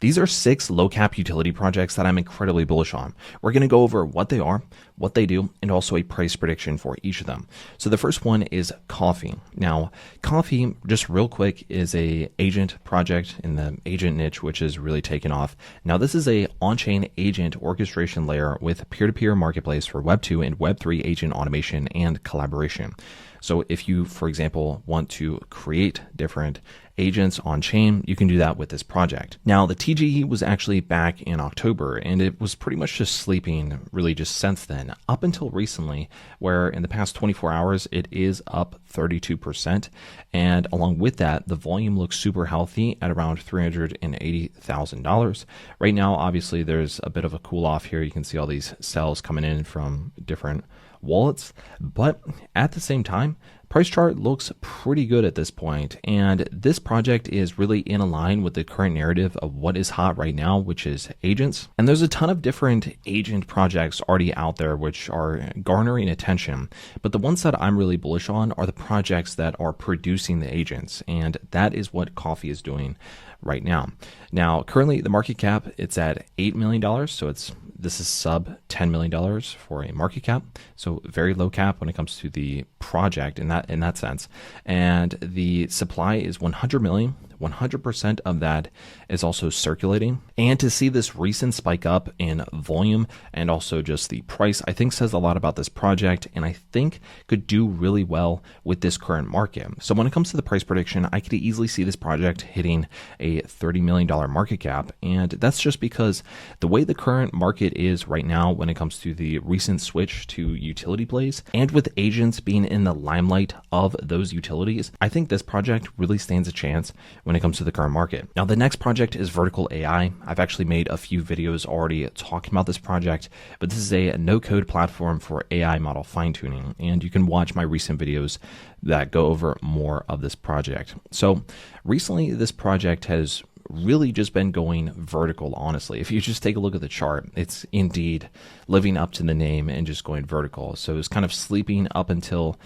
These are 6 low cap utility projects that I'm incredibly bullish on. We're going to go over what they are, what they do, and also a price prediction for each of them. So the first one is Coffee. Now, Coffee, just real quick, is a agent project in the agent niche, which is really taken off. Now, this is a on-chain agent orchestration layer with peer-to-peer marketplace for Web 2 and Web 3 agent automation and collaboration. So if you, for example, want to create different agents on chain, you can do that with this project. Now, the TGE was actually back in October, and it was pretty much just sleeping really just since then, up until recently, where in the past 24 hours, it is up 32%. And along with that, the volume looks super healthy at around $380,000. Right now, obviously, there's a bit of a cool off here. You can see all these cells coming in from different wallets, but at the same time, price chart looks pretty good at this point, and this project is really in line with the current narrative of what is hot right now, which is agents. And there's a ton of different agent projects already out there which are garnering attention, but the ones that I'm really bullish on are the projects that are producing the agents, and that is what Coffee is doing right now. Now, currently the market cap, it's at $8 million, so this is sub $10 million for a market cap, so very low cap when it comes to the project in that sense. And the supply is 100 million. 100% of that is also circulating. And to see this recent spike up in volume and also just the price, I think says a lot about this project, and I think could do really well with this current market. So when it comes to the price prediction, I could easily see this project hitting a $30 million market cap. And that's just because the way the current market is right now when it comes to the recent switch to utility plays, and with agents being in the limelight of those utilities, I think this project really stands a chance when it comes to the current market. Now, the next project is Vertical AI. I've actually made a few videos already talking about this project, but this is a no-code platform for AI model fine-tuning, and you can watch my recent videos that go over more of this project. So recently, this project has really just been going vertical, honestly. If you just take a look at the chart, it's indeed living up to the name and just going vertical. So it's kind of sleeping up until,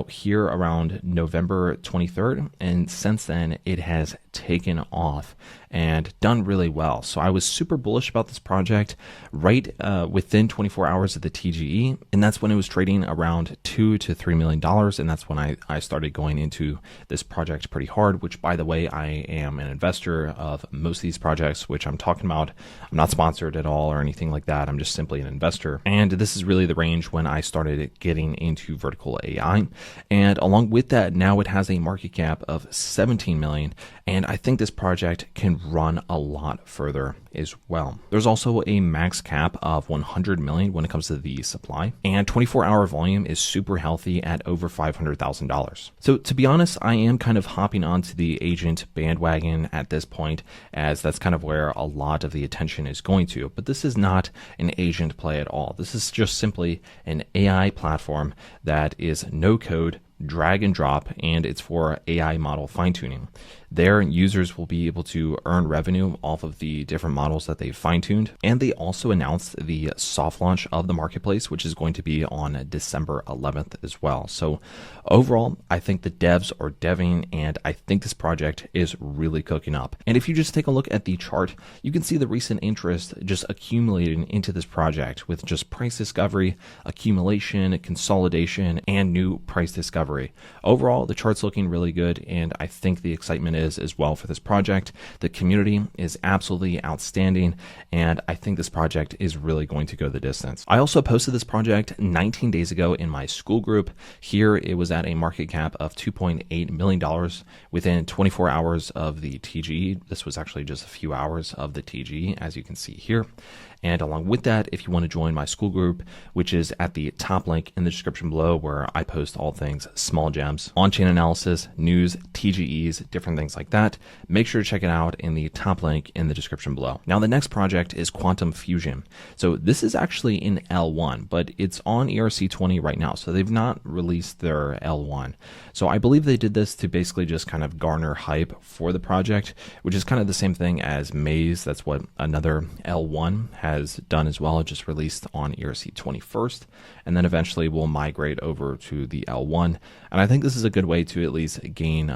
here around November 23rd. And since then, it has taken off and done really well. So I was super bullish about this project right within 24 hours of the TGE. And that's when it was trading around $2 to $3 million. And that's when I started going into this project pretty hard, which, by the way, I am an investor of most of these projects, which I'm talking about. I'm not sponsored at all or anything like that. I'm just simply an investor. And this is really the range when I started getting into Vertical AI. And along with that, now it has a market cap of 17 million. And I think this project can run a lot further as well. There's also a max cap of 100 million when it comes to the supply, and 24-hour volume is super healthy at over $500,000. So to be honest, I am kind of hopping onto the agent bandwagon at this point, as that's kind of where a lot of the attention is going to. But this is not an agent play at all. This is just simply an AI platform that is no code, drag and drop, and it's for AI model fine-tuning. Their users will be able to earn revenue off of the different models that they've fine-tuned. And they also announced the soft launch of the marketplace, which is going to be on December 11th as well. So overall, I think the devs are deving, and I think this project is really cooking up. And if you just take a look at the chart, you can see the recent interest just accumulating into this project with just price discovery, accumulation, consolidation, and new price discovery. Overall, the chart's looking really good, and I think the excitement is as well for this project. The community is absolutely outstanding, and I think this project is really going to go the distance. I also posted this project 19 days ago in my school group. Here it was at a market cap of $2.8 million within 24 hours of the TGE. This was actually just a few hours of the TGE, as you can see here. And along with that, if you want to join my school group, which is at the top link in the description below, where I post all things small gems, on-chain analysis, news, TGEs, different things like that, make sure to check it out in the top link in the description below. Now, the next project is Quantum Fusion. So this is actually in L1, but it's on ERC20 right now. So they've not released their L1. So I believe they did this to basically just kind of garner hype for the project, which is kind of the same thing as Maze. That's what another L1 has done as well. It just released on ERC 21st, and then eventually will migrate over to the L1. And I think this is a good way to at least gain,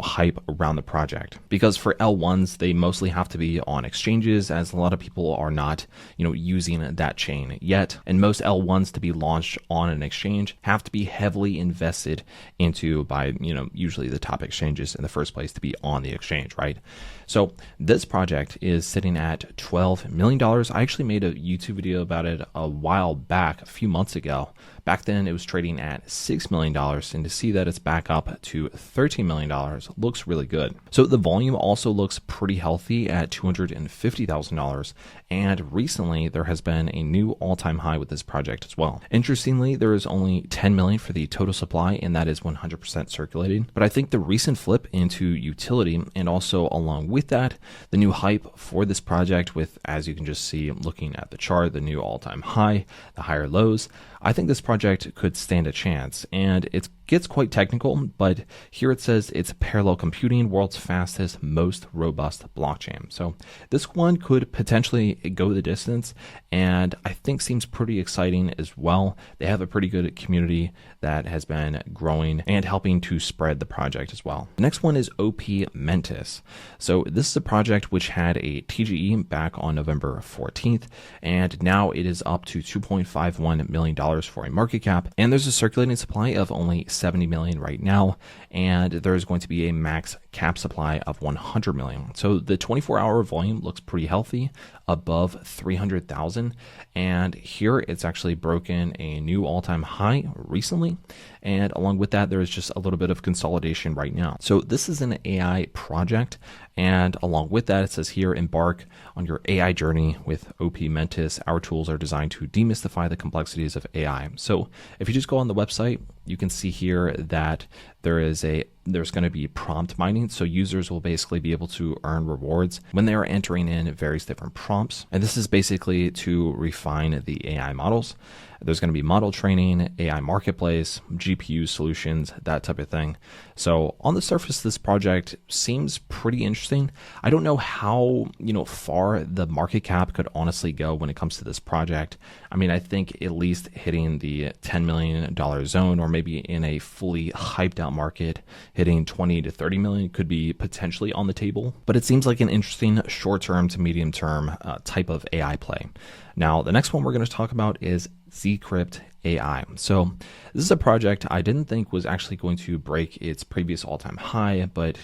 hype around the project, because for L1s, they mostly have to be on exchanges, as a lot of people are not, using that chain yet. And most L1s to be launched on an exchange have to be heavily invested into by, usually the top exchanges in the first place to be on the exchange, right? So this project is sitting at $12 million. I actually made a YouTube video about it a while back, a few months ago. Back then it was trading at $6 million, and to see that it's back up to $13 million looks really good. So the volume also looks pretty healthy at $250,000, and recently there has been a new all-time high with this project as well. Interestingly, there is only 10 million for the total supply, and that is 100% circulating. But I think the recent flip into utility, and also along with that, the new hype for this project with, as you can just see looking at the chart, the new all-time high, the higher lows, I think this project could stand a chance. And it gets quite technical, but here it says it's parallel computing, world's fastest, most robust blockchain. So this one could potentially go the distance, and I think seems pretty exciting as well. They have a pretty good community that has been growing and helping to spread the project as well. The next one is OP Mentis. So this is a project which had a TGE back on November 14th, and now it is up to $2.51 million for a market cap, and there's a circulating supply of only 70 million right now, and there's going to be a max cap supply of 100 million. So the 24-hour volume looks pretty healthy, above 300,000, and here it's actually broken a new all-time high recently, and along with that there is just a little bit of consolidation right now. So this is an AI project, and along with that it says here, embark on your AI journey with OP Mentis. Our tools are designed to demystify the complexities of AI. So if you just go on the website, you can see here that there's going to be prompt mining. So users will basically be able to earn rewards when they are entering in various different prompts. And this is basically to refine the AI models. There's going to be model training, AI marketplace, GPU solutions, that type of thing. So on the surface, this project seems pretty interesting. I don't know how, far the market cap could honestly go when it comes to this project. I mean, I think at least hitting the $10 million zone, or maybe in a fully hyped out market, hitting 20 to 30 million could be potentially on the table. But it seems like an interesting short-term to medium-term type of AI play. Now, the next one we're going to talk about is Zcrypt AI. So this is a project I didn't think was actually going to break its previous all-time high, but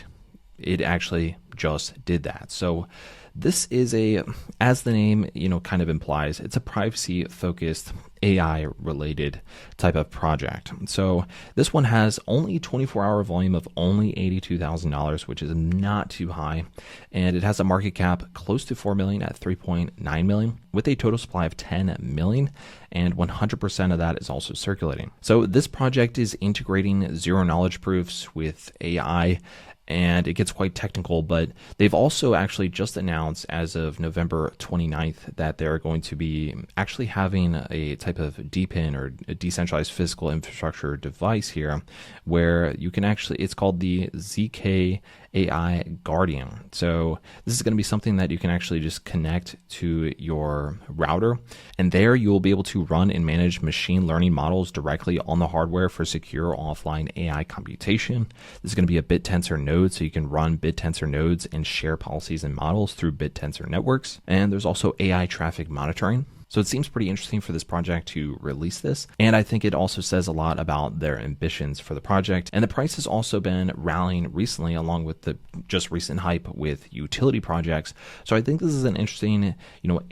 it actually just did that. So this is as the name, kind of implies, it's a privacy focused AI related type of project. So this one has only 24-hour volume of only $82,000, which is not too high. And it has a market cap close to 4 million at 3.9 million with a total supply of 10 million. And 100% of that is also circulating. So this project is integrating zero knowledge proofs with AI, and it gets quite technical, but they've also actually just announced as of November 29th that they're going to be actually having a type of DePIN, or a decentralized physical infrastructure device here, where you can actually, it's called the ZK AI Guardian. So this is going to be something that you can actually just connect to your router, and there you will be able to run and manage machine learning models directly on the hardware for secure offline AI computation. This is going to be a BitTensor node, so you can run BitTensor nodes and share policies and models through BitTensor networks. And there's also AI traffic monitoring. So it seems pretty interesting for this project to release this. And I think it also says a lot about their ambitions for the project. And the price has also been rallying recently, along with the just recent hype with utility projects. So I think this is an interesting,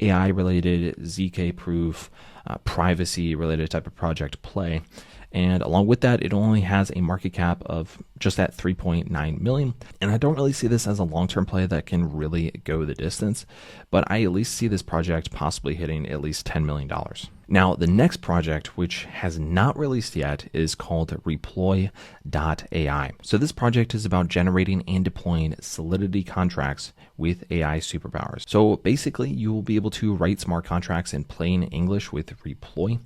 AI related, ZK proof, privacy related type of project play. And along with that, it only has a market cap of just at 3.9 million. And I don't really see this as a long-term play that can really go the distance, but I at least see this project possibly hitting at least $10 million. Now, the next project, which has not released yet, is called Reploy.ai. So this project is about generating and deploying Solidity contracts with AI superpowers. So basically, you will be able to write smart contracts in plain English with Reploy,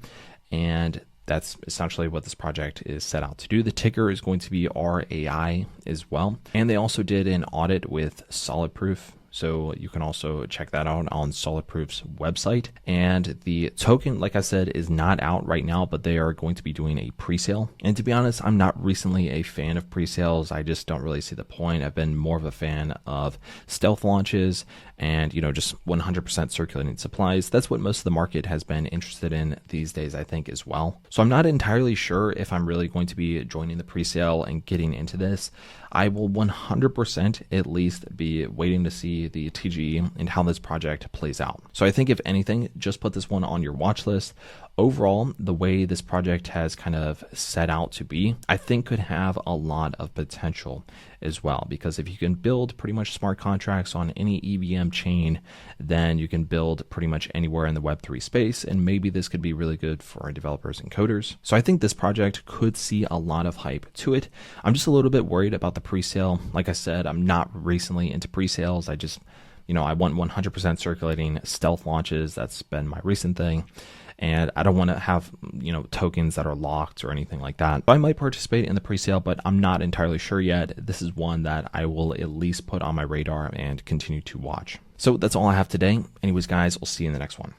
and that's essentially what this project is set out to do. The ticker is going to be RAI as well. And they also did an audit with Solid Proof. So you can also check that out on Solidproof's website. And the token, like I said, is not out right now, but they are going to be doing a pre-sale. And to be honest, I'm not recently a fan of pre-sales. I just don't really see the point. I've been more of a fan of stealth launches and, just 100% circulating supplies. That's what most of the market has been interested in these days, I think, as well. So I'm not entirely sure if I'm really going to be joining the pre-sale and getting into this. I will 100% at least be waiting to see the TGE and how this project plays out. So I think if anything, just put this one on your watch list. Overall, the way this project has kind of set out to be, I think could have a lot of potential as well, because if you can build pretty much smart contracts on any EVM chain, then you can build pretty much anywhere in the Web3 space, and maybe this could be really good for our developers and coders. So I think this project could see a lot of hype to it. I'm just a little bit worried about the pre-sale. Like I said, I'm not recently into pre-sales. I just, I want 100% circulating stealth launches. That's been my recent thing. And I don't want to have, tokens that are locked or anything like that. I might participate in the pre-sale, but I'm not entirely sure yet. This is one that I will at least put on my radar and continue to watch. So that's all I have today. Anyways, guys, I'll see you in the next one.